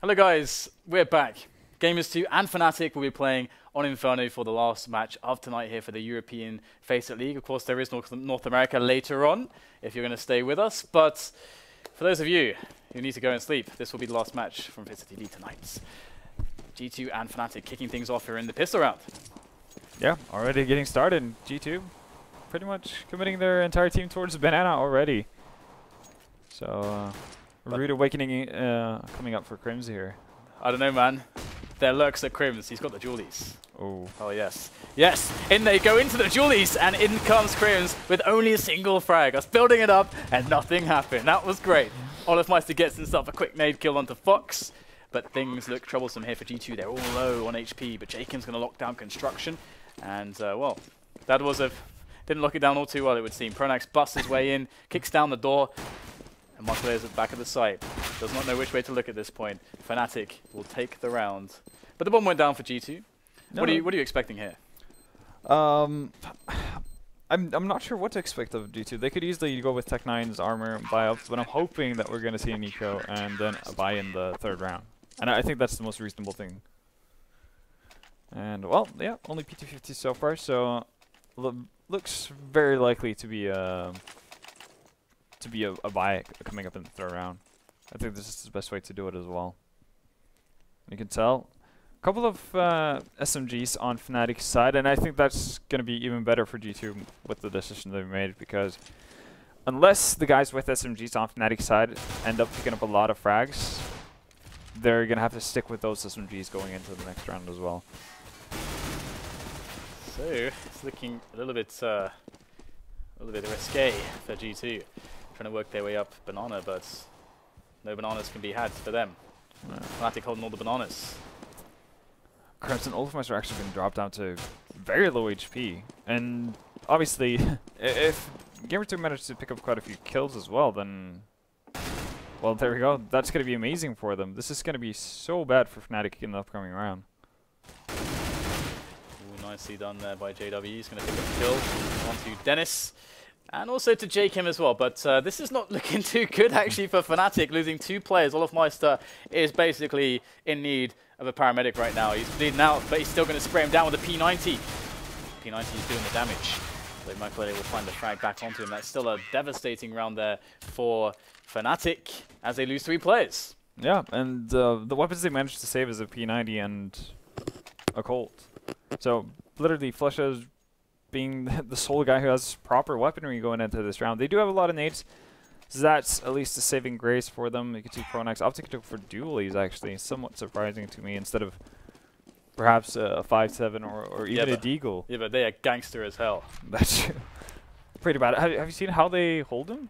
Hello guys, we're back. Gamers2 and Fnatic will be playing on Inferno for the last match of tonight here for the European FACEIT League. Of course, there is North America later on, if you're going to stay with us. But for those of you who need to go and sleep, this will be the last match from FACEIT League tonight. G2 and Fnatic kicking things off here in the pistol round. Yeah, already getting started. G2 pretty much committing their entire team towards banana already. So, rude awakening coming up for KRIMZ here. I don't know, man. There lurks at KRIMZ. He's got the Julies. Oh, yes. Yes, in they go into the Julies, and in comes KRIMZ with only a single frag. I was building it up, and nothing happened. That was great. Olofmeister gets himself a quick nade kill onto Fox, but things look troublesome here for G2. They're all low on HP, but Jakem's going to lock down construction. And, well, that was a... Didn't lock it down all too well, it would seem. Pronax busts his way in, kicks down the door, and Maikelele is at the back of the site. Does not know which way to look at this point. Fnatic will take the round. But the bomb went down for G2. No. What are you expecting here? I'm not sure what to expect of G2. They could easily go with Tech9's armor and buy ups, but I'm hoping that we're going to see a Nico and then a buy in the third round. And I think that's the most reasonable thing. And, well, yeah, only PT50 so far, so looks very likely to be a buy coming up in the third round. I think this is the best way to do it as well. You can tell a couple of SMGs on Fnatic's side, and I think that's going to be even better for G2 with the decision they've made, because unless the guys with SMGs on Fnatic's side end up picking up a lot of frags, they're going to have to stick with those SMGs going into the next round as well. So it's looking a little bit risque for G2, trying to work their way up banana, but no bananas can be had for them. Fnatic holding all the bananas. KRIMZ and olofmeister are actually been dropped down to very low HP, and obviously, if Gamer2 managed to pick up quite a few kills as well, then, well, there we go. That's going to be amazing for them. This is going to be so bad for Fnatic in the upcoming round. Nicely done there by JW. He's going to pick up a kill onto Dennis. And also to jkaem as well. But this is not looking too good, actually, for Fnatic. Losing 2 players. Olofmeister is basically in need of a paramedic right now. He's bleeding out, but he's still going to spray him down with a P90. P90 is doing the damage. So Maikelele will find the frag back onto him. That's still a devastating round there for Fnatic as they lose 3 players. Yeah, and the weapons they managed to save is a P90 and a Colt. So, literally, flusha is being the sole guy who has proper weaponry going into this round. They do have a lot of nades, so that's at least a saving grace for them. You can see pronax opting for dualies, actually, somewhat surprising to me, instead of perhaps a 5-7 or even a deagle. Yeah, but they are gangster as hell. That's pretty bad. Have you seen how they hold him?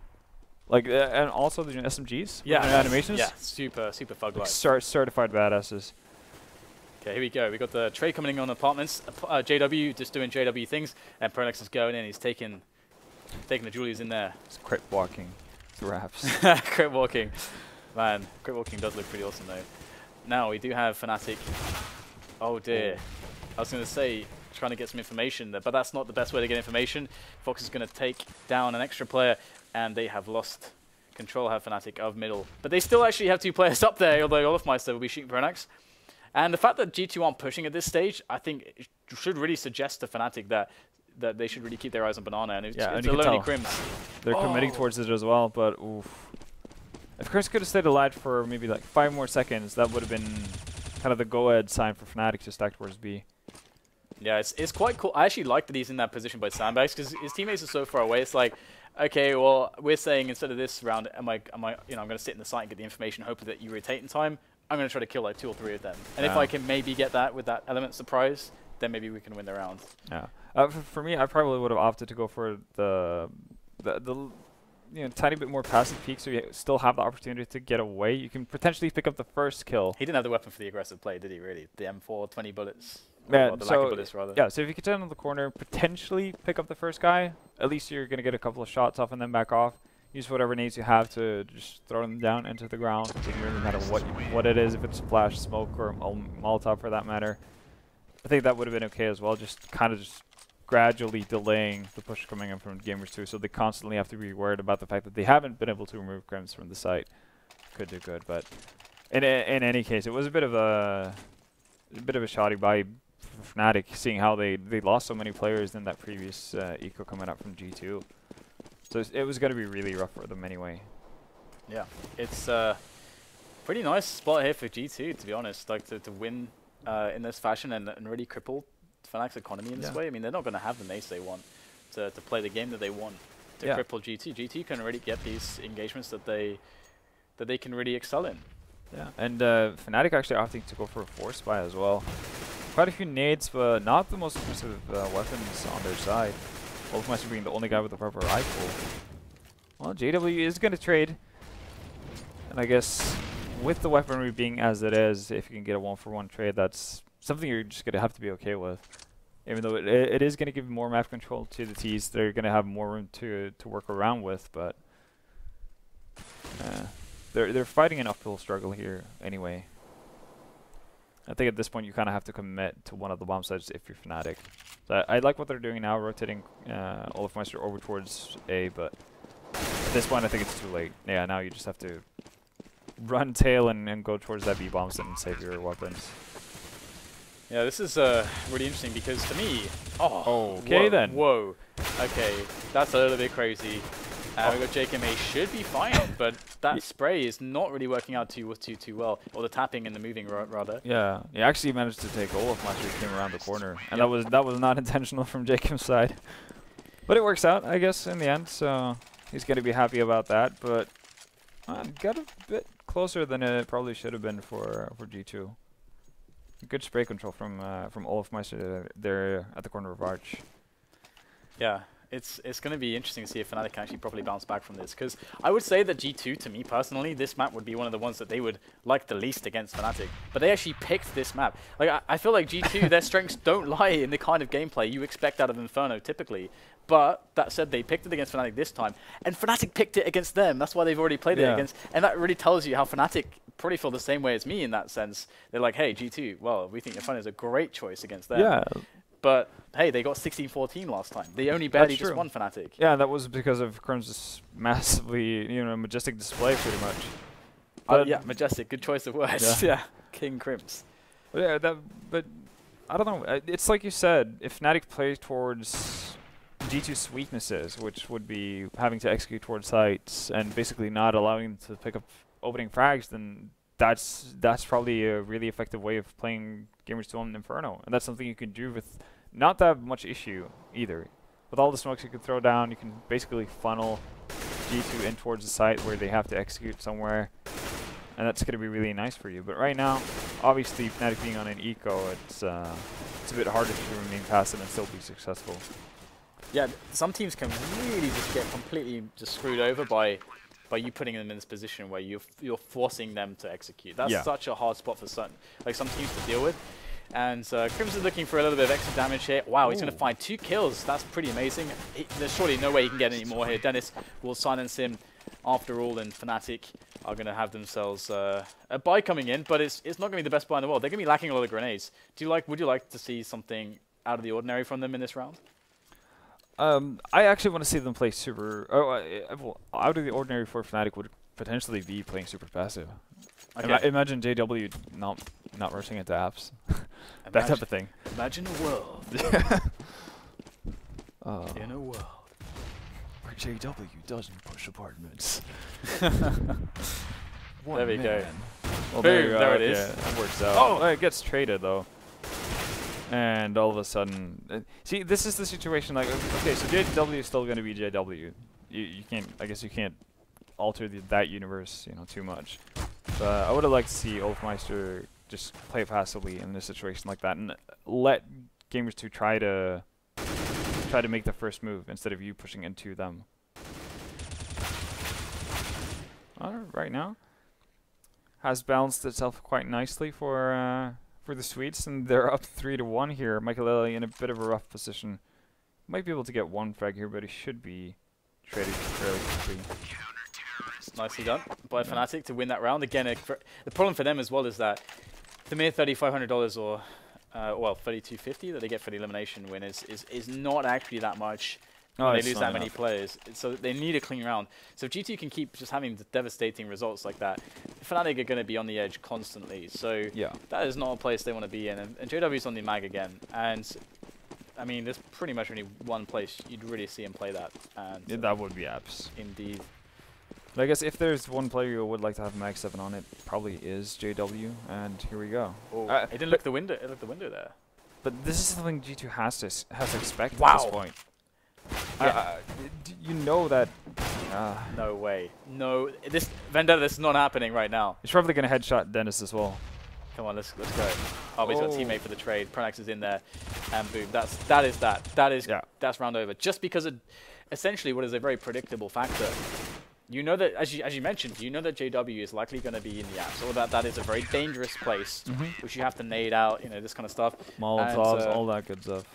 Like, and also the SMGs? Yeah. Animations? Yeah, super thug-like. Certified badasses. Okay, here we go. We got the trade coming in on apartments. JW just doing JW things, and Pronax is going in. He's taking the Julies in there. It's crit walking. Raps. Crit walking. Man, crit walking does look pretty awesome though. Now we do have Fnatic. Oh dear. I was going to say, trying to get some information there, but that's not the best way to get information. Fox is going to take down an extra player, and they have lost control, have Fnatic of middle. But they still actually have 2 players up there, although Olofmeister will be shooting Pronax. And the fact that G2 aren't pushing at this stage, I think it should really suggest to Fnatic that they should really keep their eyes on banana. And it's a lonely KRIMZ. They're committing towards it as well, but oof. If KRIMZ could have stayed alive for maybe like 5 more seconds, that would have been kind of the go-ahead sign for Fnatic to stack towards B. Yeah, it's quite cool. I actually like that he's in that position by sandbags, because his teammates are so far away. It's like, okay, well, we're saying instead of this round, I'm going to sit in the site and get the information, hoping that you rotate in time. I'm going to try to kill like 2 or 3 of them. And if I can maybe get that with that element surprise, then maybe we can win the round. Yeah. For me, I probably would have opted to go for the tiny bit more passive peek, so you still have the opportunity to get away. You can potentially pick up the first kill. He didn't have the weapon for the aggressive play, did he, really? The M4, 20 bullets. Yeah, or the lack of bullets, rather. Yeah, so if you could stand on the corner, potentially pick up the first guy, at least you're going to get a couple of shots off and then back off. Use whatever nades you have to just throw them down into the ground. It doesn't really matter what it is, if it's flash, smoke, or Molotov for that matter. I think that would have been okay as well, just kind of gradually delaying the push coming in from Gamers2, so they constantly have to be worried about the fact that they haven't been able to remove KRIMZ from the site. Could do good, but In any case, it was a bit of a shoddy by Fnatic, seeing how they lost so many players in that previous eco coming up from G2. So it was going to be really rough for them anyway. Yeah, it's pretty nice spot here for G2, to be honest. Like to win in this fashion and really cripple Fnatic's economy in this way. I mean, they're not going to have the mace they want to play the game that they want to cripple G2. G2 can really get these engagements that they can really excel in. Yeah, and Fnatic actually opting to go for a force buy as well. Quite a few nades, but not the most impressive weapons on their side. Olofmeister being the only guy with a proper rifle. Well, JW is going to trade. And I guess with the weaponry being as it is, if you can get a 1-for-1 trade, that's something you're just going to have to be okay with. Even though it is going to give more map control to the Ts, they're going to have more room to work around with, but they're fighting an uphill struggle here anyway. I think at this point you kind of have to commit to one of the bomb sites if you're Fnatic. So I like what they're doing now, rotating Olofmeister over towards A, but at this point I think it's too late. Yeah, now you just have to run tail and go towards that B bomb site and save your weapons. Yeah, this is really interesting because to me, okay then. Whoa, okay, that's a little bit crazy. We got jkaem should be fine, but that spray is not really working out too well, or the tapping and the moving rather. Yeah, he actually managed to take Olofmeister, he came around the corner, and that was not intentional from jkaem's side. But it works out, I guess, in the end. So he's going to be happy about that. But got a bit closer than it probably should have been for G2. Good spray control from Olofmeister there at the corner of Arch. Yeah. It's going to be interesting to see if Fnatic can actually properly bounce back from this, because I would say that G2, to me personally, this map would be one of the ones that they would like the least against Fnatic. But they actually picked this map. Like I feel like G2, their strengths don't lie in the kind of gameplay you expect out of Inferno typically. But that said, they picked it against Fnatic this time, and Fnatic picked it against them. That's why they've already played it against. And that really tells you how Fnatic probably feel the same way as me in that sense. They're like, hey, G2, well, we think Inferno is a great choice against them. Yeah. But hey, they got 16-14 last time. They only barely just won Fnatic. Yeah, that was because of KRIMZ's massively, majestic display, pretty much. But yeah, majestic. Good choice of words. Yeah, King KRIMZ. Yeah, but I don't know. It's like you said, if Fnatic plays towards G2's weaknesses, which would be having to execute towards sites and basically not allowing them to pick up opening frags, then that's probably a really effective way of playing Gamers 2 on Inferno, and that's something you can do with not that much issue either. With all the smokes you can throw down, you can basically funnel G2 in towards the site where they have to execute somewhere, and that's going to be really nice for you. But right now, obviously, Fnatic being on an eco, it's a bit harder to remain passive and still be successful. Yeah, some teams can really just get completely just screwed over by you putting them in this position where you're forcing them to execute. That's such a hard spot for some teams to deal with. And KRIMZ is looking for a little bit of extra damage here. Wow, he's going to find 2 kills. That's pretty amazing. There's surely no way he can get any more here. Dennis will silence him after all, and Fnatic are going to have themselves a buy coming in, but it's not going to be the best buy in the world. They're going to be lacking a lot of grenades. Would you like to see something out of the ordinary from them in this round? I actually want to see them play super. Well, out of the ordinary for Fnatic would potentially be playing super passive. Okay. Imagine JW not rushing into apps, that type of thing. Imagine a world. In a world where JW doesn't push apartments. There we go. Well, boom, there it is. Yeah, it works out. Oh, it gets traded though. And all of a sudden, see, this is the situation. Like, okay, so JW is still going to be JW. You can't, I guess, you can't alter that universe, too much. But I would have liked to see Olofmeister just play passively in a situation like that, and let Gamers 2 try to make the first move instead of you pushing into them. Right now, has balanced itself quite nicely for the Swedes, and they're up 3-1 here. Maikelele in a bit of a rough position. Might be able to get 1 frag here, but he should be traded fairly quickly. Nicely done by Fnatic to win that round. Again, the problem for them as well is that the mere $3,500 or well, $3,250 that they get for the elimination win is not actually that much. when they lose that many players. So they need a clean round. So if G2 can keep just having devastating results like that, Fnatic are going to be on the edge constantly. So that is not a place they want to be in. And JW's on the mag again. And I mean, there's pretty much only one place you'd really see him play that. And that would be Apps. Indeed. But I guess if there's one player who would like to have mag 7 on it, probably is JW. And here we go. It didn't look the window. It looked the window there. But this is something G2 has to expect wow. at this point. You know that. No way. No, this Vendetta. This is not happening right now. He's probably gonna headshot Dennis as well. Come on, let's go. Oh, he's got a teammate for the trade. Pronax is in there, and boom. That's round over. Just because of essentially what is a very predictable factor. You know that, as you mentioned, you know that JW is likely going to be in the apps, or that is a very dangerous place, which you have to nade out, you know, this kind of stuff. Molotovs, all that good stuff.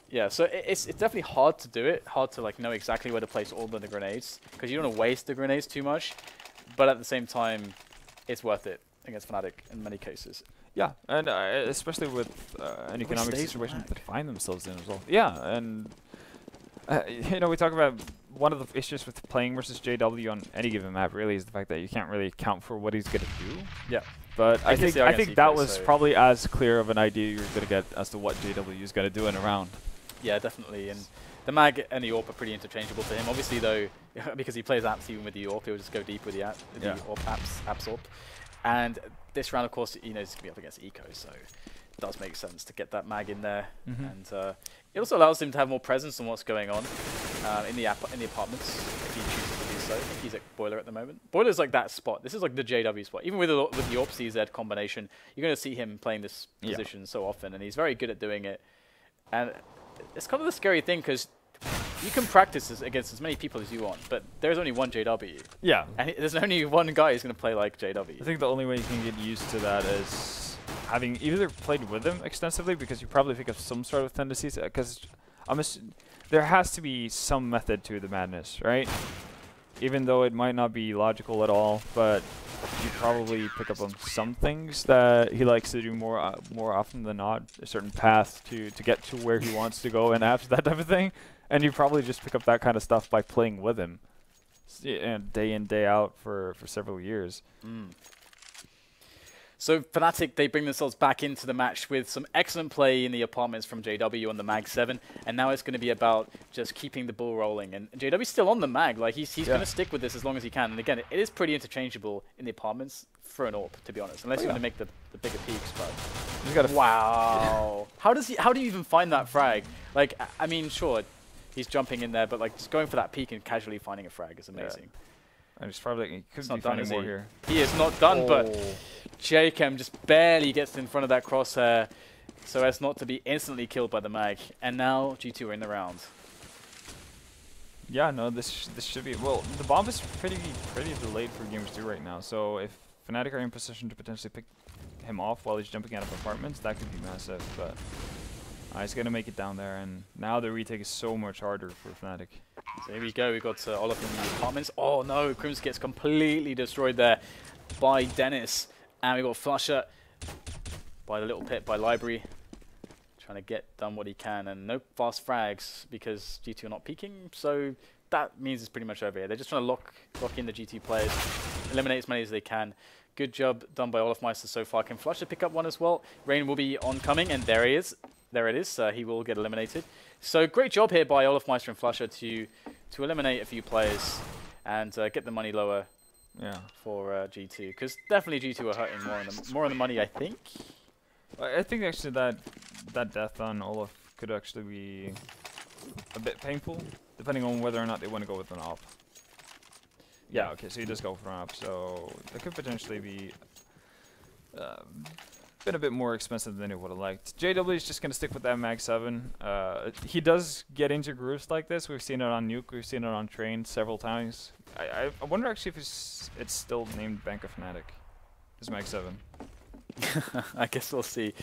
Yeah, so it's definitely hard to do it, hard to like know exactly where to place all of the grenades, because you don't want to waste the grenades too much, but at the same time, it's worth it against Fnatic in many cases. Yeah, and especially with an economic situation that they find themselves in as well. Yeah, and you know, we talk about one of the issues with playing versus JW on any given map really is the fact that you can't really account for what he's going to do. Yeah. But I think that was probably as clear of an idea you're going to get as to what JW is going to do in a round. Yeah, definitely. And the mag and the AWP are pretty interchangeable to him. Obviously, though, because he plays apps even with the AWP, he'll just go deep with the AWP, apps AWP. And this round, of course, you know, it's going to be up against Eco, so it does make sense to get that mag in there. And it also allows him to have more presence on what's going on in the apartments if he chooses to do so. I think he's at Boiler at the moment. Boiler's like that spot. This is like the JW spot. Even with the AWP CZ combination, you're going to see him playing this position so often, and he's very good at doing it. And it's kind of the scary thing, because you can practice this against as many people as you want, but there's only one JW. Yeah. And there's only one guy who's going to play like JW. I think the only way you can get used to that is having either played with him extensively, because you probably pick up some sort of tendencies, because there has to be some method to the madness, right? Even though it might not be logical at all, but you probably pick up on some things that he likes to do more often than not, a certain path to get to where he wants to go and apps, that type of thing. And you probably just pick up that kind of stuff by playing with him and day in, day out for several years. So Fnatic, they bring themselves back into the match with some excellent play in the apartments from JW on the mag 7, and now it's going to be about just keeping the ball rolling. And JW's still on the mag, like he's going to stick with this as long as he can. And again, it is pretty interchangeable in the apartments for an AWP, to be honest, unless you want to make the bigger peaks. But wow, how do you even find that frag? Like, I mean, sure, he's jumping in there, but like just going for that peak and casually finding a frag is amazing. And he's probably he could be finding more here. He is not done, but jkaem just barely gets in front of that crosshair so as not to be instantly killed by the mag. And now G2 are in the round. Yeah, no, this should be... Well, the bomb is pretty delayed for Gamers2 right now, so if Fnatic are in position to potentially pick him off while he's jumping out of apartments, that could be massive, but... he's going to make it down there, and now the retake is so much harder for Fnatic. So here we go, we've got Olof in the apartments. Oh no, KRIMZ gets completely destroyed there by Dennis. And we've got flusha by the little pit by Library. Trying to get done what he can, and no fast frags because G2 are not peeking, so that means it's pretty much over here. They're just trying to lock in the G2 players, eliminate as many as they can. Good job done by olofmeister so far. Can flusha pick up one as well? Rain will be oncoming, and there he is. There it is. He will get eliminated. So great job here by olofmeister and flusha to eliminate a few players and get the money lower. Yeah. For G2, because definitely G2 are hurting more on the money, I think. I think actually that death on Olof could actually be a bit painful, depending on whether or not they want to go with an op. Yeah. Okay. So he does go for an op, so that could potentially be been a bit more expensive than he would have liked. JW is just going to stick with that mag 7. He does get into grooves like this. We've seen it on Nuke. We've seen it on Train several times. I wonder actually if it's still named Bank of Fnatic. It's mag 7. I guess we'll see.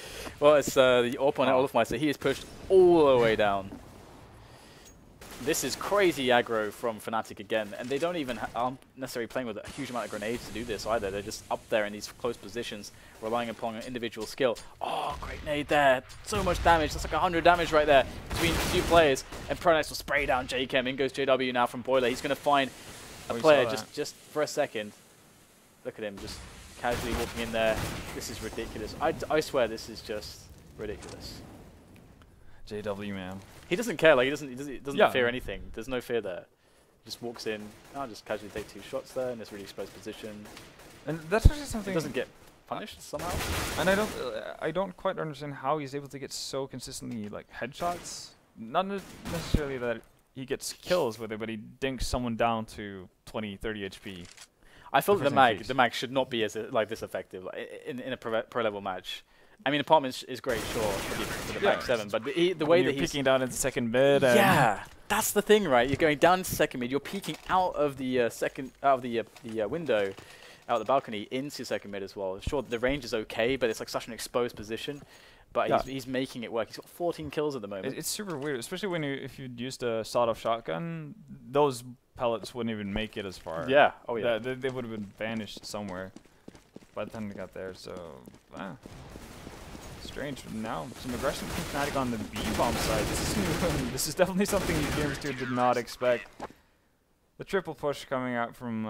Well, it's the AWP on olofmeister. He is pushed all the way down. This is crazy aggro from Fnatic again, and they don't even aren't necessarily playing with a huge amount of grenades to do this either. They're just up there in these close positions, relying upon an individual skill. Oh, great nade there. So much damage. That's like 100 damage right there between two players. And pronax will spray down jkaem. In goes JW now from Boiler. He's going to find a player just for a second. Look at him just casually walking in there. This is ridiculous. I swear this is just ridiculous. JW, man. He doesn't care, like he doesn't fear anything. There's no fear there. He just walks in, just casually take 2 shots there in this really exposed position. And that's actually something. He doesn't get punished somehow. And I don't quite understand how he's able to get so consistently like headshots. Not necessarily that he gets kills with it, but he dinks someone down to 20, 30 HP. I feel that the mag should not be as like this effective in a pro level match. I mean, Apartments is great, sure, for the back 7, but the way that he's peeking down into second mid. Yeah, that's the thing, right? You're going down to second mid. You're peeking out of the window, out of the balcony into second mid as well. Sure, the range is okay, but it's like such an exposed position. But he's making it work. He's got 14 kills at the moment. It's super weird, especially when if you'd used a sawed-off shotgun. Those pellets wouldn't even make it as far. Yeah. Oh yeah. They would have been vanished somewhere by the time they got there. So. Strange. Now, some aggression from Fnatic on the B-bomb side. This is new. This is definitely something KRIMZ did not expect. The triple push coming out from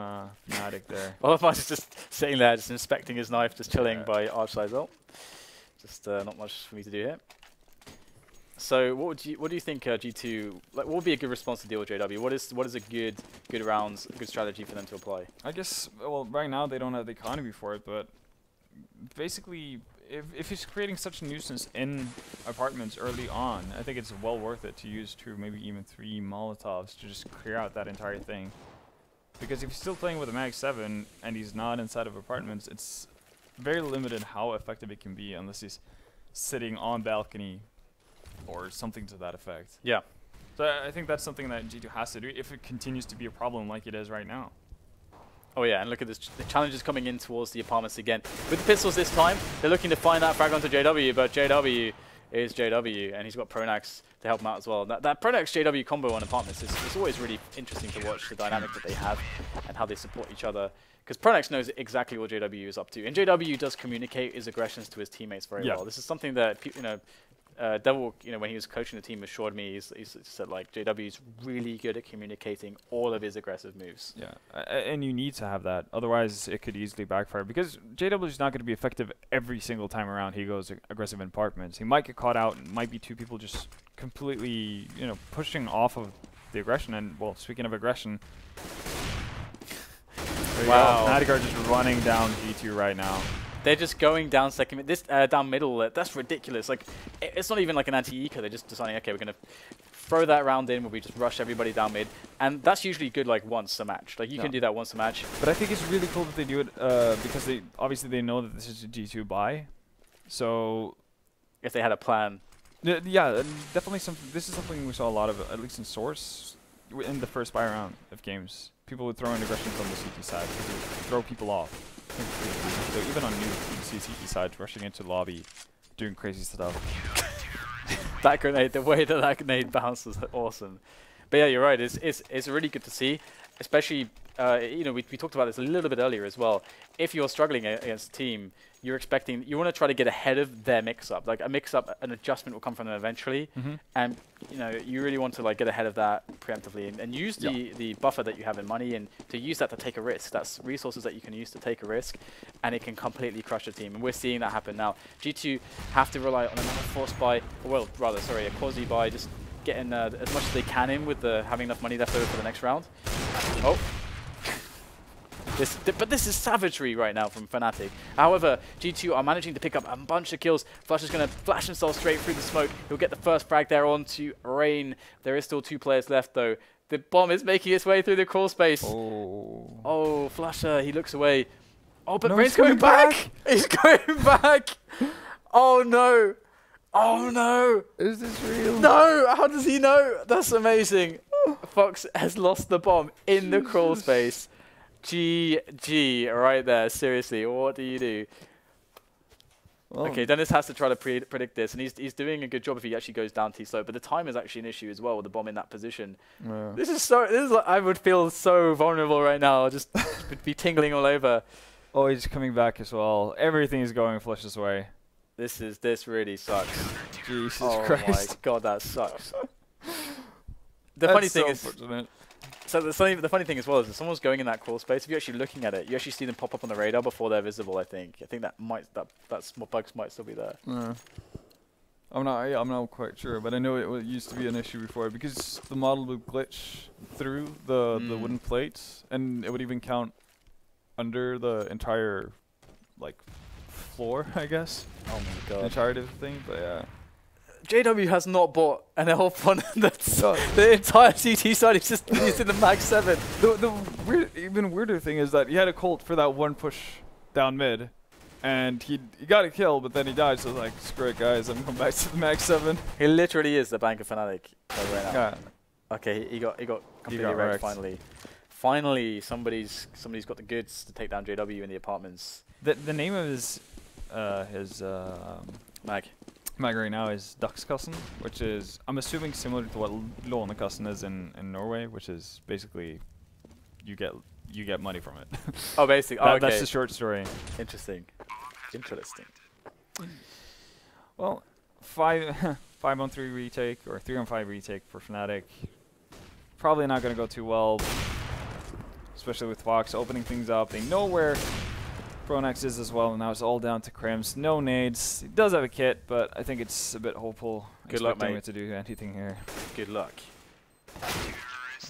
Fnatic there. Olof is just sitting there, just inspecting his knife, just chilling by Archside ult. Just not much for me to do here. So, what do you think G2? Like, what would be a good response to deal with JW? What is a good rounds, a good strategy for them to apply? I guess. Well, right now they don't have the economy for it, but basically. If he's creating such a nuisance in Apartments early on, I think it's well worth it to use 2, maybe even 3 Molotovs to just clear out that entire thing. Because if he's still playing with a Mag 7 and he's not inside of Apartments, it's very limited how effective it can be unless he's sitting on balcony or something to that effect. Yeah. So I think that's something that G2 has to do if it continues to be a problem like it is right now. Oh yeah, and look at this. The challenge is coming in towards the Apartments again. With the pistols this time, they're looking to find that frag onto JW, but JW is JW, and he's got pronax to help him out as well. That pronax-JW combo on Apartments is always really interesting to watch, the dynamic that they have and how they support each other. Because pronax knows exactly what JW is up to, and JW does communicate his aggressions to his teammates very well. This is something that, Devil, when he was coaching the team, assured me, he's said like JW's really good at communicating all of his aggressive moves. Yeah, and you need to have that, otherwise it could easily backfire. Because JW is not going to be effective every single time around he goes aggressive in Apartments. He might get caught out, and might be 2 people just completely, pushing off of the aggression. And well, speaking of aggression, wow, Nygaard just running down G2 right now. They're just going down second mid. Down middle. That's ridiculous. Like, it's not even like an anti-eco. They're just deciding, okay, we're going to throw that round in where we just rush everybody down mid. And that's usually good like once a match. Like, you can do that once a match. But I think it's really cool that they do it because they know that this is a G2 buy. So if they had a plan. Yeah, definitely something. This is something we saw a lot of, at least in Source, in the first buy round of games. People would throw in aggressions on the CT side to throw people off. So even on new CT sides, rushing into the lobby, doing crazy stuff. That grenade, the way that grenade bounced was awesome. But yeah, you're right. It's really good to see, especially we talked about this a little bit earlier as well. If you're struggling against a team, you want to try to get ahead of their mix-up. Like a mix-up, an adjustment will come from them eventually, and you really want to like get ahead of that preemptively and use the buffer that you have in money and to use that to take a risk. That's resources that you can use to take a risk, and it can completely crush a team. And we're seeing that happen now. G2 have to rely on another force buy, a quasi buy, just getting as much as they can in with having enough money left over for the next round. Oh. But this is savagery right now from Fnatic. However, G2 are managing to pick up a bunch of kills. flusha is going to flash himself straight through the smoke. He'll get the first frag there onto Rain. There is still 2 players left though. The bomb is making its way through the crawl space. Oh, flusha, he looks away. Oh, but no, Rain's going back! He's going back! Oh no! Oh no! Is this real? No! How does he know? That's amazing. Fox has lost the bomb in the crawl space. GG right there, seriously, what do you do? Well, okay, Dennis has to try to predict this, and he's doing a good job if he actually goes down too slow. But the time is actually an issue as well with the bomb in that position. yeah. This is like, I would feel so vulnerable right now. Just would be tingling all over. Oh, he's coming back as well. Everything is going Flusha's way. This really sucks. Jesus oh Christ. my god, that sucks. The funny thing is, so the funny thing as well is if someone's going in that crawl space, if you're actually looking at it, you actually see them pop up on the radar before they're visible. I think that small bugs might still be there. I'm not quite sure, but I know it used to be an issue before because the model would glitch through the wooden plates, and it would even count under the entire like floor, I guess. Oh my god. Entirety of the thing, but yeah. JW has not bought an elf on the entire CT side. He's just using the Mag 7. The even weirder thing is that he had a Colt for that one push down mid, and he got a kill, but then he died. So I was like, screw it, guys. I'm going back to the Mag 7. He literally is the bank of Fnatic right now. Yeah. Okay, he got completely wrecked finally. Finally, somebody's got the goods to take down JW in the apartments. The name of his Mag right now is Dagscassen, which is, I'm assuming, similar to what Lånekassen is in Norway, which is basically you get money from it. Oh, basically. Oh, okay. That's the short story. Interesting. Well, 5-on-3 retake or 3-on-5 retake for Fnatic. Probably not going to go too well, especially with Fox opening things up. They know where pronax is as well, and now it's all down to KRIMZ. No nades. He does have a kit, but I think it's a bit hopeful. Good luck, mate. To do anything here. Good luck.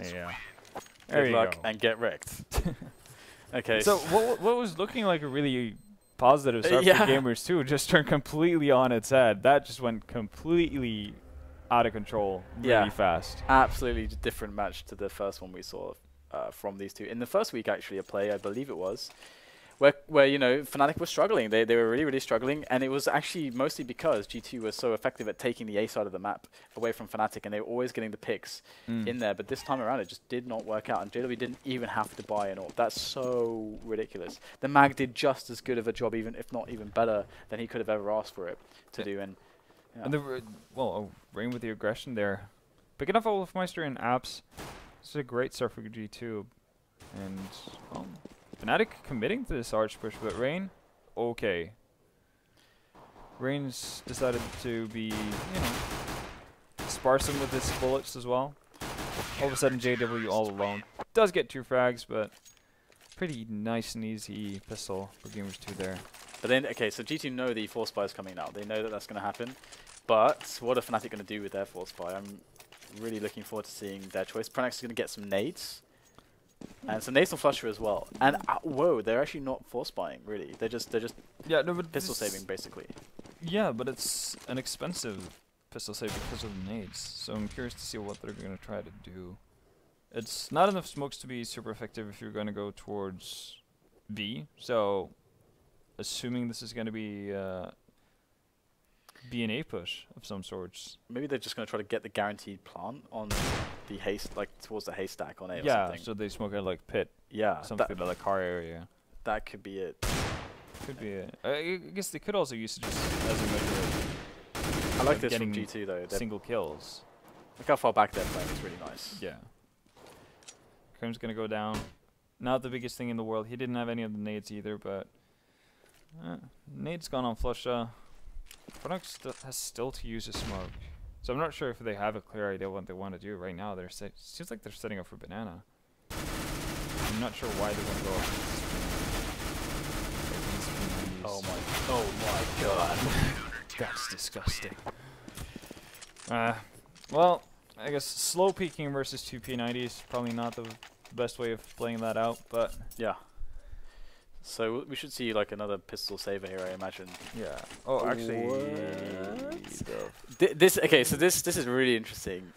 Yeah. Good luck and get wrecked. Okay. So what was looking like a really positive start for gamers too just turned completely on its head. That just went completely out of control really fast. Absolutely different match to the first one we saw from these two. In the first week, actually, a play, I believe it was, where you know, Fnatic was struggling. They were really struggling, and it was actually mostly because G2 was so effective at taking the A side of the map away from Fnatic, and they were always getting the picks in there. But this time around, it just did not work out, and JW didn't even have to buy an AWP. That's so ridiculous. The Mag did just as good of a job, even if not even better, than he could have ever asked for it to do. And Rain with the aggression there. Picking up olofmeister and apps. This is a great start for G2, and Fnatic committing to this arch push, but Rain, okay. Rain's decided to be, sparsome with his bullets as well. All of a sudden, JW all alone. Does get 2 frags, but pretty nice and easy pistol for Gamers 2 there. But then, okay, so G2 know the Force Spy is coming out. They know that that's going to happen. But what are Fnatic going to do with their Force Spy? I'm really looking forward to seeing their choice. pronax is going to get some nades. And some nades on flusha as well. And whoa, they're actually not force spying, really. They're just pistol saving, basically. Yeah, but it's an expensive pistol save because of the nades. So I'm curious to see what they're going to try to do. It's not enough smokes to be super effective if you're going to go towards B. So assuming this is going to be an A push of some sorts. Maybe they're just going to try to get the guaranteed plant on the haste, like towards the haystack on A or something. Yeah, so they smoke at like pit. Yeah. Something like the car area. That could be it. Could be it. I guess they could also use it just as a measure. I like this from G2 though. Single kills. Look how far back they're playing. It's really nice. Yeah. KRIMZ going to go down. Not the biggest thing in the world. He didn't have any of the nades either, but nades gone on flusha. pronax has still to use a smoke. So I'm not sure if they have a clear idea what they want to do right now. Seems like they're setting up for banana. I'm not sure why they want to go up. Oh my god. That's disgusting. Well, I guess slow peeking versus 2 P90 is probably not the best way of playing that out, but yeah. So we should see like another pistol saver here, I imagine. Yeah. Oh, actually. Okay, so this is really interesting.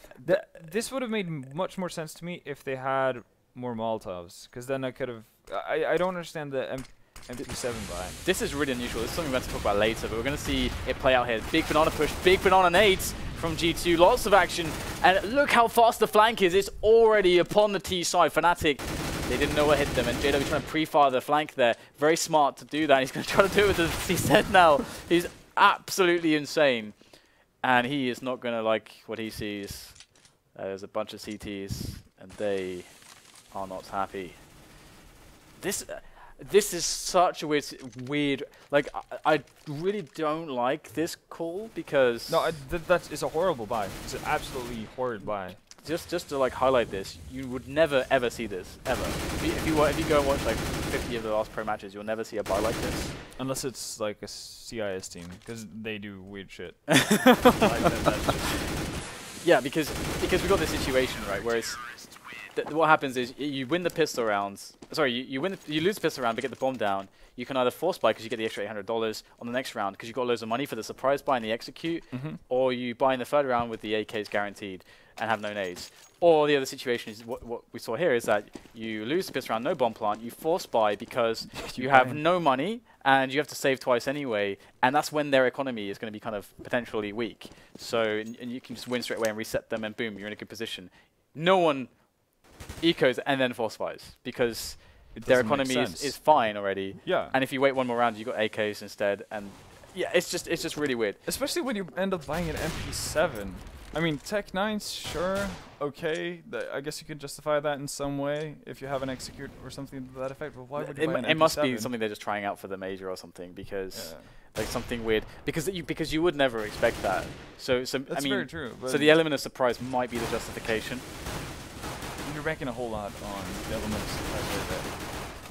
This would have made much more sense to me if they had more Molotovs, because then I could have. I don't understand the MP7 buy. This is really unusual. This is something we're going to talk about later, but we're going to see it play out here. Big banana push, big banana nades from G2. Lots of action, and look how fast the flank is. It's already upon the T side. Fnatic They didn't know what hit them, and JW trying to pre-fire the flank there. Very smart to do that. He's going to try to do it with the CZ now. He's absolutely insane. And he is not going to like what he sees. There's a bunch of CTs, and they are not happy. This is such a weird. Like, I really don't like this call because that is a horrible buy. It's an absolutely horrid buy. Just to like highlight this, you would never ever see this ever. If you go and watch like 50 of the last pro matches, you'll never see a buy like this. Unless it's like a CIS team, because they do weird shit. Yeah, because we got this situation right where it's what happens is you win the pistol rounds. Sorry, you lose the pistol round but get the bomb down. You can either force buy because you get the extra $800 on the next round because you got loads of money for the surprise buy and the execute, or you buy in the third round with the AKs guaranteed and have no nades. Or the other situation is what we saw here is that you lose the pistol round, no bomb plant, you force buy because you have no money and you have to save twice anyway, and that's when their economy is going to be kind of potentially weak. So and you can just win straight away and reset them, and boom, you're in a good position. No one ecos and then force buys because their economy is fine already. Yeah. And if you wait one more round, you got AKs instead, and yeah, it's just really weird. Especially when you end up buying an MP7. I mean, Tech 9's sure, okay. I guess you could justify that in some way if you have an execute or something to that effect. But why would you buy an MP7? It must be something they're just trying out for the major or something because like something weird because you would never expect that. So that's I mean, very true. So the element of surprise might be the justification. You're banking a whole lot on the element of surprise right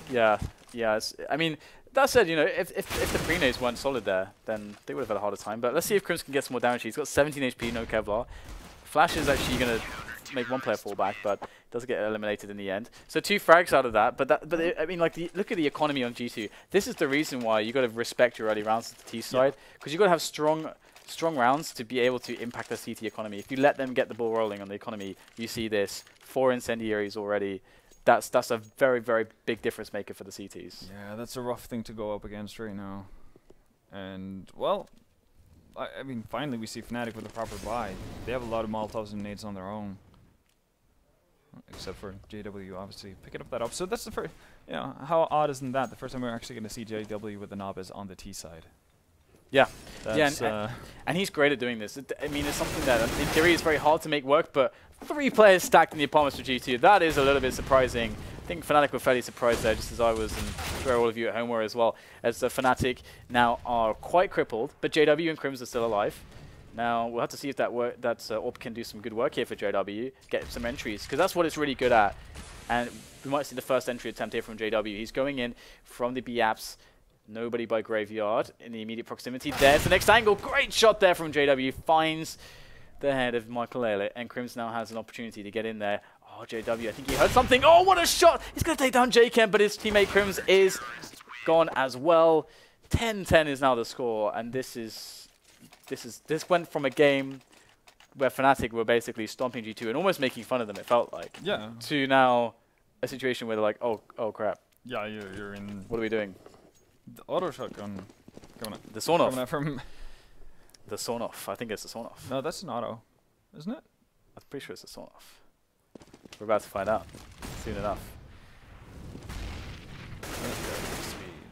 there. Yeah. I mean, that said, you know, if the pre-nades weren't solid there, then they would have had a harder time. But let's see if KRIMZ can get some more damage. He's got 17 HP, no Kevlar. Flash is actually going to make one player fall back, but does get eliminated in the end. So 2 frags out of that. I mean, like, look at the economy on G2. This is the reason why you got to respect your early rounds to the T side, because you got to have strong rounds to be able to impact the CT economy. If you let them get the ball rolling on the economy, you see this 4 incendiaries already. That's a very, very big difference maker for the CTs. Yeah, that's a rough thing to go up against right now. And, well, I mean, finally we see Fnatic with a proper buy. They have a lot of Molotovs and nades on their own. Except for JW, obviously, picking up that up. So that's the first, you know, how odd isn't that? The first time we're actually going to see JW with the knob is on the T side. Yeah, that's and he's great at doing this. I mean, it's something that in theory is very hard to make work, but 3 players stacked in the apartments for G2, that is a little bit surprising. I think Fnatic were fairly surprised there, just as I was, and I'm sure all of you at home were as well, as the Fnatic now are quite crippled, but JW and KRIMZ are still alive. Now, we'll have to see if that AWP can do some good work here for JW, get some entries, because that's what it's really good at. And we might see the first entry attempt here from JW. He's going in from the B-apps. Nobody by Graveyard in the immediate proximity. There's the next angle. Great shot there from JW. Finds the head of Maikelele, and KRIMZ now has an opportunity to get in there. Oh, JW, I think he heard something. Oh, what a shot! He's going to take down jkaem, but his teammate KRIMZ is gone as well. 10-10 is now the score, and this went from a game where Fnatic were basically stomping G2 and almost making fun of them, it felt like, to now a situation where they're like, oh crap. Yeah, you're in... What are we doing? The auto shotgun coming up. The sawn-off. Coming up from... The sawn-off. I think it's the sawn-off. No, that's an auto, isn't it? I'm pretty sure it's the sawn-off. We're about to find out soon enough.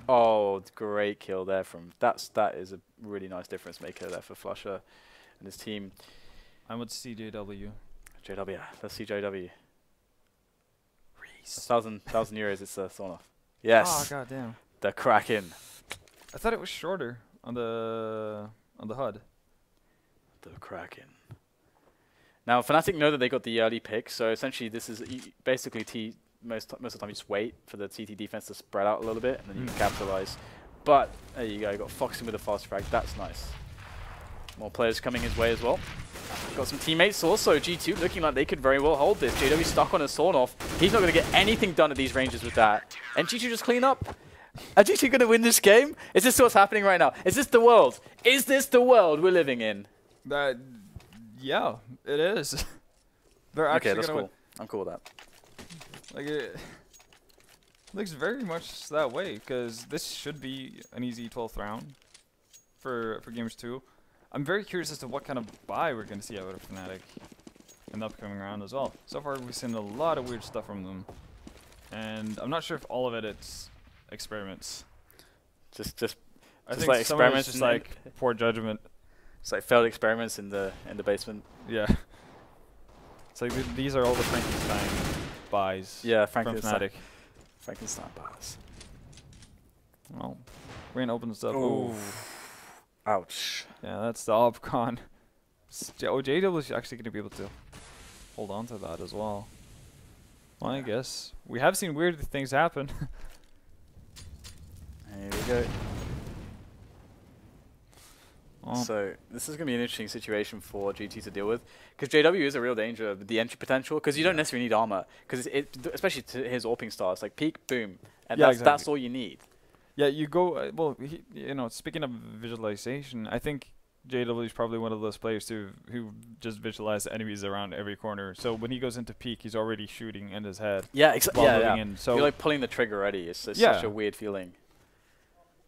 Oh, great kill there from... That is a really nice difference maker there for flusha and his team. I would see JW. JW, let's see JW. 1,000 euros, it's a sawn-off. Yes. Oh, goddamn. The Kraken. I thought it was shorter on the HUD. The Kraken. Now Fnatic know that they got the early pick, so essentially this is basically most of the time you just wait for the CT defense to spread out a little bit, and then you can capitalize. But there you go, you got Foxing with a fast frag. That's nice. More players coming his way as well. Got some teammates also. G2 looking like they could very well hold this. JW stuck on a sawn-off. He's not going to get anything done at these ranges with that. And G2 just clean up. Are G2 going to win this game? Is this what's happening right now? Is this the world? Is this the world we're living in? Yeah, it is. They're actually okay, that's cool. I'm cool with that. Like, it looks very much that way, because this should be an easy 12th round for Gamers 2. I'm very curious as to what kind of buy we're going to see out of Fnatic in the upcoming round as well. So far, we've seen a lot of weird stuff from them. and I'm not sure if all of it's experiments. I think like experiments, some of it's just like poor judgment. It's like failed experiments in the basement. Yeah. It's like these are all the Frankenstein buys. Yeah, from Fnatic. Frankenstein buys. Well, Rain opens up. Ooh. Ouch. Yeah, that's the OpCon. JW is actually going to be able to hold on to that as well. Well, I guess. We have seen weird things happen. Here we go. Well, So this is going to be an interesting situation for GT to deal with, because JW is a real danger of the entry potential, because you don't necessarily need armor, because especially to his AWPing star, it's like peek, boom, and that's all you need. yeah, you go. Well, you know, speaking of visualization, I think JW is probably one of those players who just visualize enemies around every corner. So when he goes into peak, he's already shooting in his head. Yeah, exactly. Yeah. So you're like pulling the trigger already. It's such a weird feeling.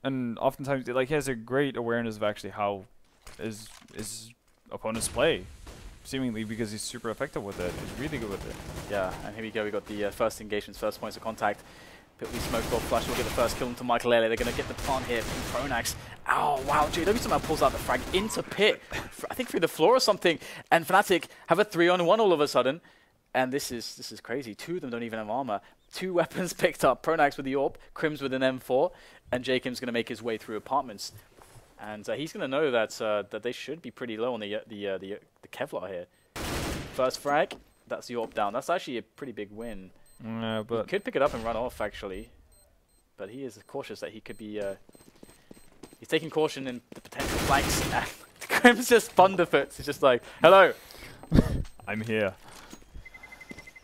And oftentimes, like, he has a great awareness of actually how his opponents play, seemingly because he's super effective with it. He's really good with it. Yeah, and here we go. We got the first engagements, first points of contact. We smoked off flush. We'll get the first kill into Maikelele. They're going to get the plant here from pronax. Ow, wow. JW somehow pulls out the frag into pit. I think through the floor or something. And Fnatic have a 3-on-1 all of a sudden. And this is crazy. Two of them don't even have armor. 2 weapons picked up. pronax with the AWP, KRIMZ with an M4, and jkaem's going to make his way through apartments. And he's going to know that they should be pretty low on the Kevlar here. First frag, that's the AWP down. That's actually a pretty big win. But he could pick it up and run off, actually. But he is cautious that he could be... he's taking caution in the potential flanks. KRIMZ just thunderfoots. He's just like, hello. I'm here.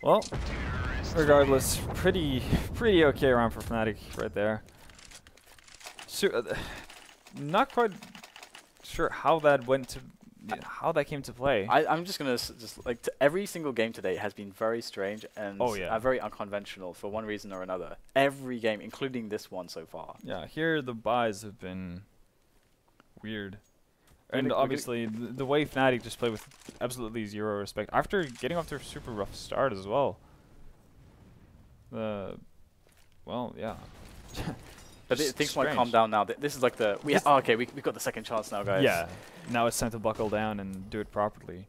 Well, regardless, pretty okay round for Fnatic right there. Not quite sure how that went to... how that came to play. I'm just gonna every single game today has been very strange and very unconventional for one reason or another. Every game, including this one so far. Yeah, here the buys have been weird, and obviously the way Fnatic just played with absolutely zero respect after getting off to a super rough start as well. Well, yeah. But things might calm down now. This is like the... we've got the second chance now, guys. Yeah, now it's time to buckle down and do it properly.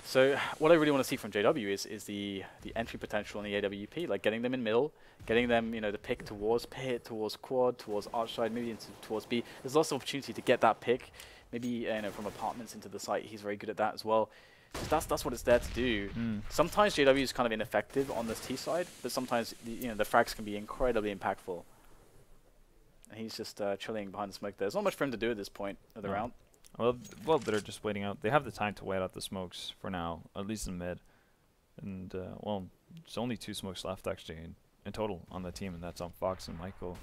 So what I really want to see from JW is the entry potential on the AWP, like getting them in middle, getting them, you know, the pick towards pit, towards quad, towards arch side, maybe towards B. There's lots of opportunity to get that pick, maybe, you know, from apartments into the site. He's very good at that as well. So that's what it's there to do. Sometimes JW is kind of ineffective on this T side, but sometimes the frags can be incredibly impactful. He's just chilling behind the smoke there. There's not much for him to do at this point of the round. Well, they're just waiting out. They have the time to wait out the smokes for now, at least in mid. And, well, there's only 2 smokes left, actually, in total on the team, and that's on Fox and Mikail.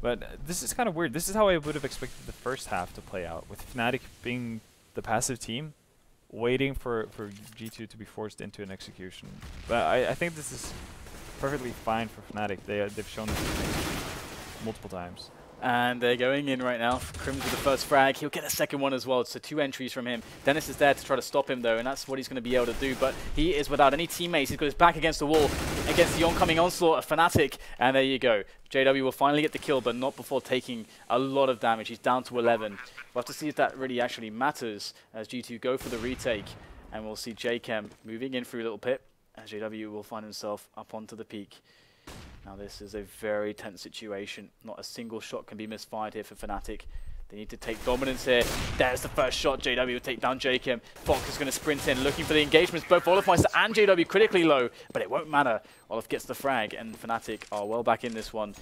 But this is kind of weird. This is how I would have expected the first half to play out, with Fnatic being the passive team, waiting for G2 to be forced into an execution. But I think this is perfectly fine for Fnatic. They've shown this multiple times. And they're going in right now. KRIMZ with the first frag. He'll get a second one as well. So 2 entries from him. Dennis is there to try to stop him, though, and that's what he's going to be able to do. But he is without any teammates. He's got his back against the wall against the oncoming onslaught of Fnatic. And there you go. JW will finally get the kill, but not before taking a lot of damage. He's down to 11. We'll have to see if that really actually matters as G2 go for the retake. And we'll see jkaem moving in through a little pit, as JW will find himself up onto the peak. Now this is a very tense situation. Not a single shot can be misfired here for Fnatic. They need to take dominance here. There's the first shot. JW will take down jkaem. Fox is going to sprint in, looking for the engagements. Both olofmeister and JW critically low, but it won't matter. Olof gets the frag, and Fnatic are well back in this one.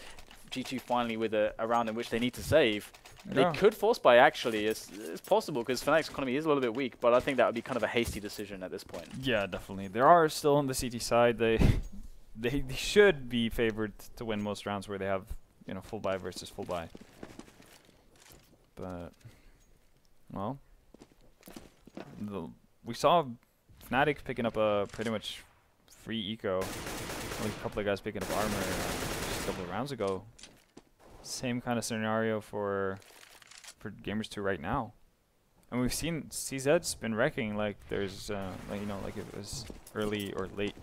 G2 finally with a round in which they need to save. They could force buy, actually. It's possible, because Fnatic's economy is a little bit weak, but I think that would be kind of a hasty decision at this point. Yeah, definitely. There are still on the CT side. They should be favored to win most rounds where they have, you know, full buy versus full buy. But, well, we saw Fnatic picking up a pretty much free eco. Only a couple of guys picking up armor just a couple of rounds ago. Same kind of scenario for Gamers2 right now. And we've seen CZ's been wrecking like there's, like, you know, like it was early or late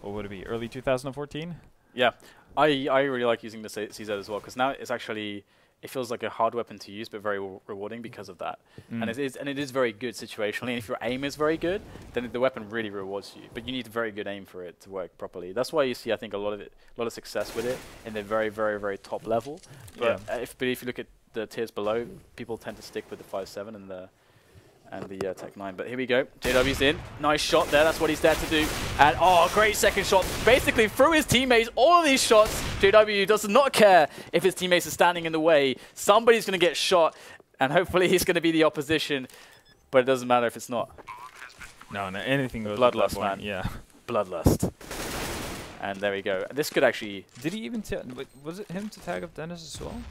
what would it be, early 2014? Yeah, I really like using the CZ as well, because now it's actually, it feels like a hard weapon to use, but very rewarding because of that. And it is very good situationally. And if your aim is very good, then the weapon really rewards you. But you need very good aim for it to work properly. That's why you see, I think, a lot of success with it in the very, very, very top level. But if you look at the tiers below, people tend to stick with the 5.7 and the Tech 9. But here we go. JW's in. Nice shot there. That's what he's there to do. And oh, great second shot. Basically through his teammates. All of these shots, JW does not care if his teammates are standing in the way. Somebody's going to get shot, and hopefully he's going to be the opposition. But it doesn't matter if it's not. No, anything goes. Bloodlust, man. Yeah. Bloodlust. And there we go. This could actually... Did he even... was it him to tag up Dennis as well?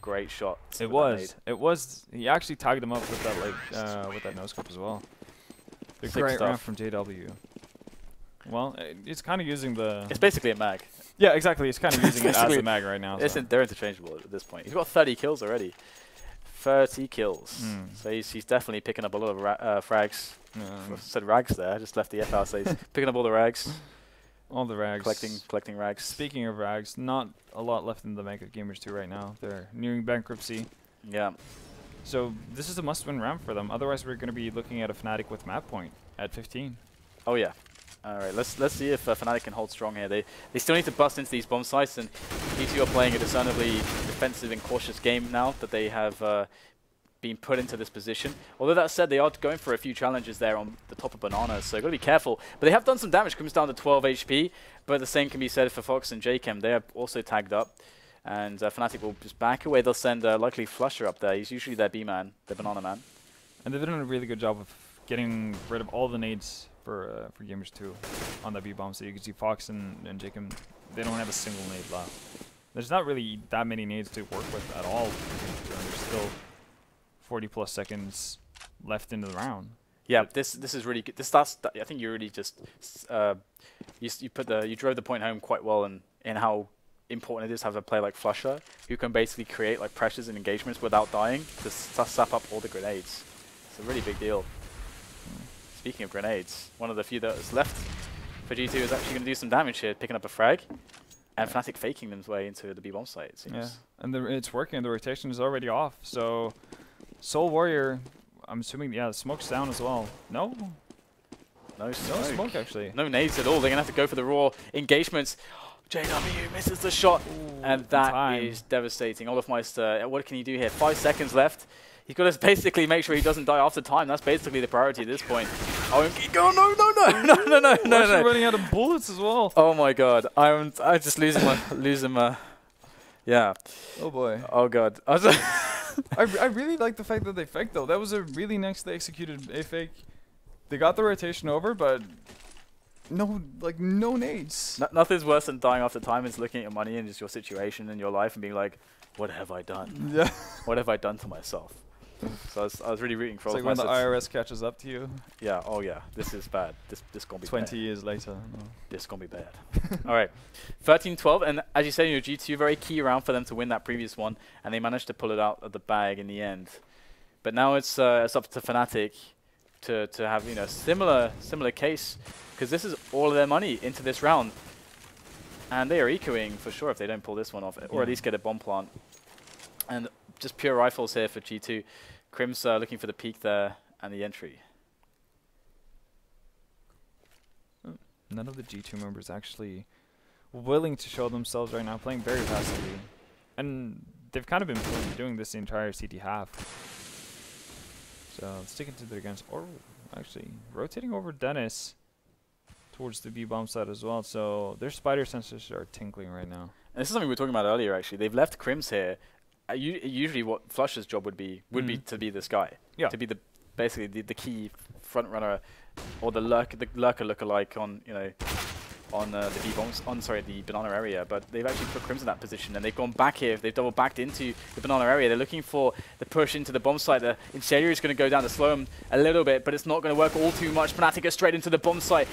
Great shot. It was. He actually tagged him up with that with that no scope as well. A great round from JW. Well, it's kind of using the. It's basically a mag. Yeah, exactly. It's kind of using it as a mag right now. So. They're interchangeable at this point. He's got 30 kills already. 30 kills. So he's definitely picking up a lot of frags. I said rags there. I just left the F out. So he's picking up all the rags. All the rags. Collecting rags. Speaking of rags, not a lot left in the bank of Gamers 2 right now. They're nearing bankruptcy. Yeah. So this is a must-win round for them. Otherwise, we're going to be looking at a Fnatic with map point at 15. Oh yeah. All right. Let's see if Fnatic can hold strong here. They still need to bust into these bomb sites, and G2 are playing a discernibly defensive and cautious game now that they have been put into this position. Although that said, they are going for a few challenges there on the top of Bananas, so you've got to be careful. But they have done some damage, comes down to 12 HP, but the same can be said for Fox and jkaem. They are also tagged up, and Fnatic will just back away. They'll send likely flusha up there. He's usually their B-man, their banana man. And they've done a really good job of getting rid of all the nades for Gamers 2 on the B-bomb. So you can see Fox and jkaem, they don't have a single nade left. There's not really that many nades to work with at all. There's still 40+ seconds left into the round. Yeah, this is really good. This starts. I think you really just you drove the point home quite well in how important it is to have a player like flusha who can basically create like pressures and engagements without dying to sap up all the grenades. It's a really big deal. Speaking of grenades, one of the few that is left for G2 is actually going to do some damage here, picking up a frag. And Fnatic faking them's way into the B-bomb site, it seems. Yeah, and it's working. The rotation is already off, so Soul Warrior, I'm assuming, yeah, the smoke's down as well. No smoke, actually. No nades at all. They're going to have to go for the raw engagements. JW misses the shot, and that is devastating. Olofmeister, what can he do here? 5 seconds left. He's got to basically make sure he doesn't die after time. That's basically the priority at this point. Oh, no. Running out of bullets as well. Oh my god. I'm just losing my yeah. Oh boy. Oh god. I really like the fact that they faked though. That was a really nicely executed A fake. They got the rotation over, but no nades. Nothing's worse than dying after time. Is looking at your money and just your situation in your life and being like, what have I done? Yeah. What have I done to myself? So I was really rooting for all of my. It's like when the IRS catches up to you. Yeah. Oh yeah. This is bad. This gonna be 20 years later. No. This gonna be bad. All right. 13-12, and as you said, G2 very key round for them to win that previous one, and they managed to pull it out of the bag in the end. But now it's up to Fnatic to have similar case, because this is all of their money into this round, and they are ecoing for sure if they don't pull this one off, or at least get a bomb plant. And just pure rifles here for G2. KRIMZ looking for the peak there and the entry. None of the G2 members actually willing to show themselves right now, playing very passively. And they've kind of been doing this the entire CT half. So sticking to their guns. Or actually rotating over Dennis towards the B-bomb side as well. So their spider sensors are tinkling right now. And this is something we were talking about earlier actually. They've left KRIMZ here. Usually what flusha's job would be to be this guy. Yeah. To be basically the key front runner or the lurker lookalike on the B-bombs, the banana area, but they've actually put KRIMZ in that position, and they've gone back here. They've double backed into the banana area. They're looking for the push into the bomb site. The Incendiary is going to go down to slow them a little bit, but it's not going to work all too much. Fnatic goes straight into the bomb site.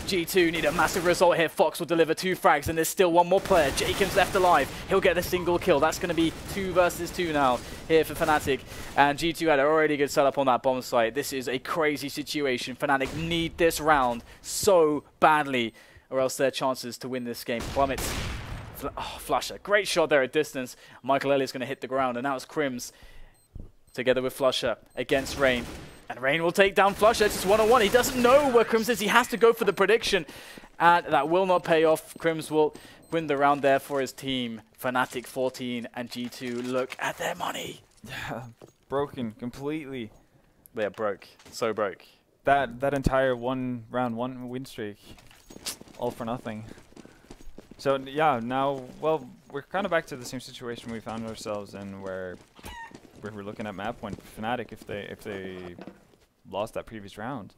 G2 need a massive result here. Fox will deliver 2 frags, and there's still one more player. jkaem's left alive. He'll get a single kill. That's going to be 2 versus 2 now here for Fnatic. And G2 had a already good setup on that bomb site. This is a crazy situation. Fnatic need this round so badly. or else their chances to win this game plummet. flusha, great shot there at distance. Maikelele is going to hit the ground, and now it's KRIMZ together with flusha against Rain. And Rain will take down flusha. It's just one-on-one. He doesn't know where KRIMZ is. He has to go for the prediction, and that will not pay off. KRIMZ will win the round there for his team. Fnatic 14 and G2 look at their money. Yeah, broken completely. They're broke. So broke. That entire round one win streak, all for nothing. So yeah, now, well, we're kind of back to the same situation we found ourselves in, where we're looking at map point Fnatic if they lost that previous round,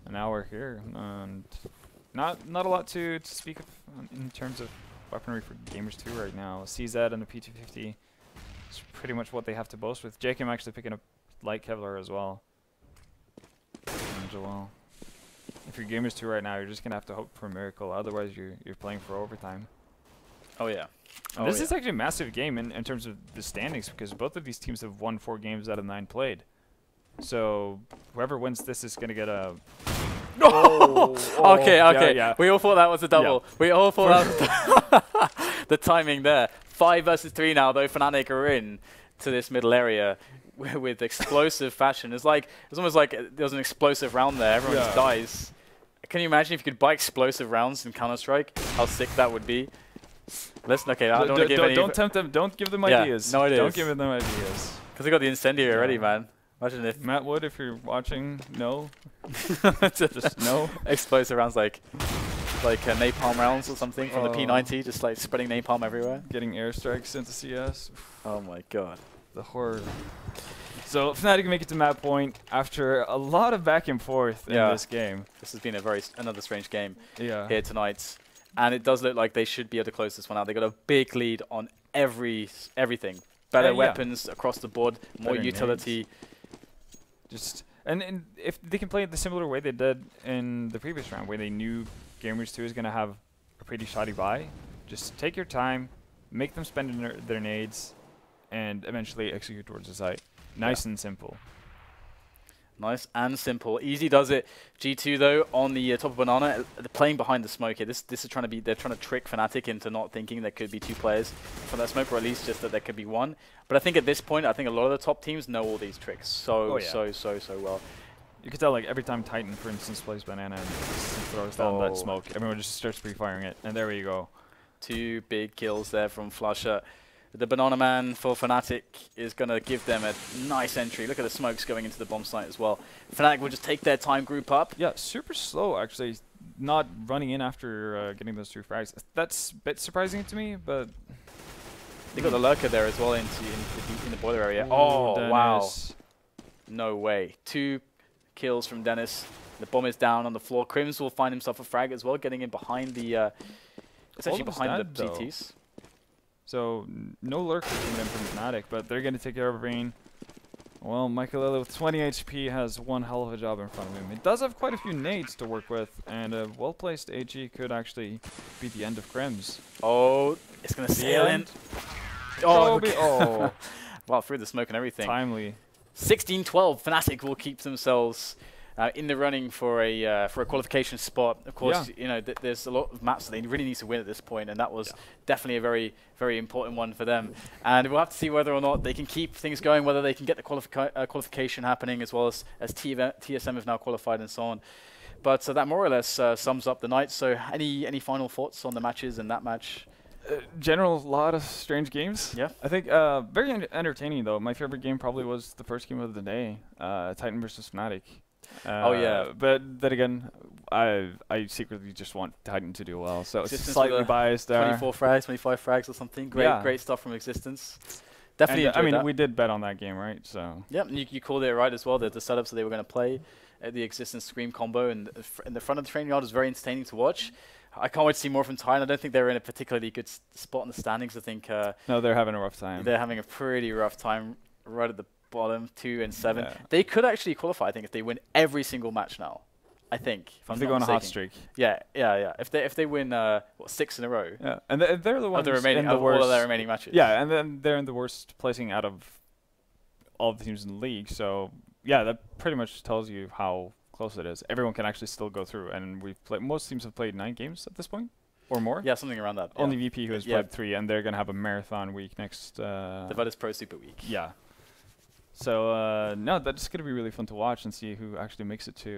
and now we're here, and not a lot to speak of in terms of weaponry for Gamers 2 right now. CZ and the P250 is pretty much what they have to boast with. jkaem actually picking up light Kevlar as well. And Joel. If you're Gamers 2 right now, you're just gonna have to hope for a miracle. Otherwise, you're playing for overtime. Oh yeah. Oh, this is actually a massive game in terms of the standings, because both of these teams have won 4 games out of 9 played. So whoever wins this is gonna get a. Okay. Yeah. We all thought that was a double. Yeah. We all thought that was the timing there. 5 versus 3 now, though. Fnatic are in to this middle area with explosive fashion. It's almost like there was an explosive round there. Everyone just dies. Can you imagine if you could buy explosive rounds in Counter-Strike? How sick that would be. Okay, I don't want to give any. Don't tempt them. Don't give them ideas. No ideas. Don't give them ideas. Because they got the incendiary already, man. Imagine if Matt Wood, if you're watching, no. just no. Explosive rounds like napalm rounds or something from the P90, just like spreading napalm everywhere. Getting airstrikes into CS. Oh my god. The horror. So Fnatic make it to map point after a lot of back and forth in this game. This has been another strange game here tonight. And it does look like they should be able to close this one out. They got a big lead on everything. Better weapons across the board, more utility. And if they can play it the similar way they did in the previous round, where they knew Gamers 2 is going to have a pretty shoddy buy, just take your time, make them spend their nades, and eventually execute towards the site. Nice and simple. Nice and simple. Easy does it. G2 though on the top of banana, they're playing behind the smoke here. This is trying to be. They're trying to trick Fnatic into not thinking there could be 2 players from that smoke, or at least just that there could be 1. But I think at this point, I think a lot of the top teams know all these tricks so well. You could tell, like, every time Titan, for instance, plays banana and throws down that smoke, everyone just starts pre-firing it, and there we go. 2 big kills there from flusha. The Banana Man for Fnatic is going to give them a nice entry. Look at the smokes going into the bomb site as well. Fnatic will just take their time, group up. Yeah, super slow, actually. Not running in after getting those 2 frags. That's a bit surprising to me, but... They got the lurker there as well in the boiler area. Oh, Dennis. Wow. No way. 2 kills from Dennis. The bomb is down on the floor. KRIMZ will find himself a frag as well, getting in behind the... essentially behind the CTs. So, no lurker coming in from Fnatic, but they're going to take care of Rain. Well, Maikelele with 20 HP has one hell of a job in front of him. He does have quite a few nades to work with, and a well-placed AG could actually be the end of KRIMZ. Oh, it's going to sail in. Oh, wow, through the smoke and everything. Timely. 16-12, Fnatic will keep themselves in the running for a qualification spot. Of course, you know, there's a lot of maps that they really need to win at this point, and that was definitely a very, very important one for them. And we'll have to see whether or not they can keep things going, whether they can get the qualification happening, as well as TSM have now qualified and so on. But that more or less sums up the night. So any final thoughts on the matches and that match? General, lot of strange games. Yeah. I think very entertaining, though. My favorite game probably was the first game of the day, Titan versus Fnatic. But then again, I secretly just want Titan to do well, so it's slightly biased there. 24 frags, 25 frags or something. Great stuff from Existence. Definitely enjoyed that. I mean, we did bet on that game, right? So. Yep, and you called it right as well. The setups that they were going to play, the Existence Scream combo, and in the front of the training yard was very entertaining to watch. I can't wait to see more from Titan. I don't think they're in a particularly good spot in the standings. I think. No, they're having a rough time. They're having a pretty rough time right at the bottom, 2 and 7. Yeah. They could actually qualify, I think, if they win every single match now. I think. If they go on a hot streak. Yeah. If they win 6 in a row. Yeah, and they're the ones in the worst. All of their remaining matches. Yeah, and then they're in the worst placing out of all the teams in the league. So yeah, that pretty much tells you how close it is. Everyone can actually still go through, and we've played. Most teams have played 9 games at this point, or more. Yeah, something around that. Only VP who has played 3, and they're gonna have a marathon week next. The Virtus.pro Super Week. Yeah. So no, that's gonna be really fun to watch and see who actually makes it to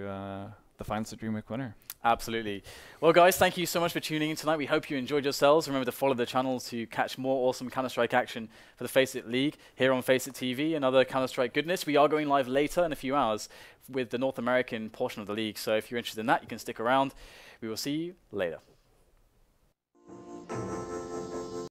the finals of DreamHack winner. Absolutely. Well, guys, thank you so much for tuning in tonight. We hope you enjoyed yourselves. Remember to follow the channel to catch more awesome Counter-Strike action for the FACEIT League here on FACEIT TV and other Counter-Strike goodness. We are going live later in a few hours with the North American portion of the league. So if you're interested in that, you can stick around. We will see you later.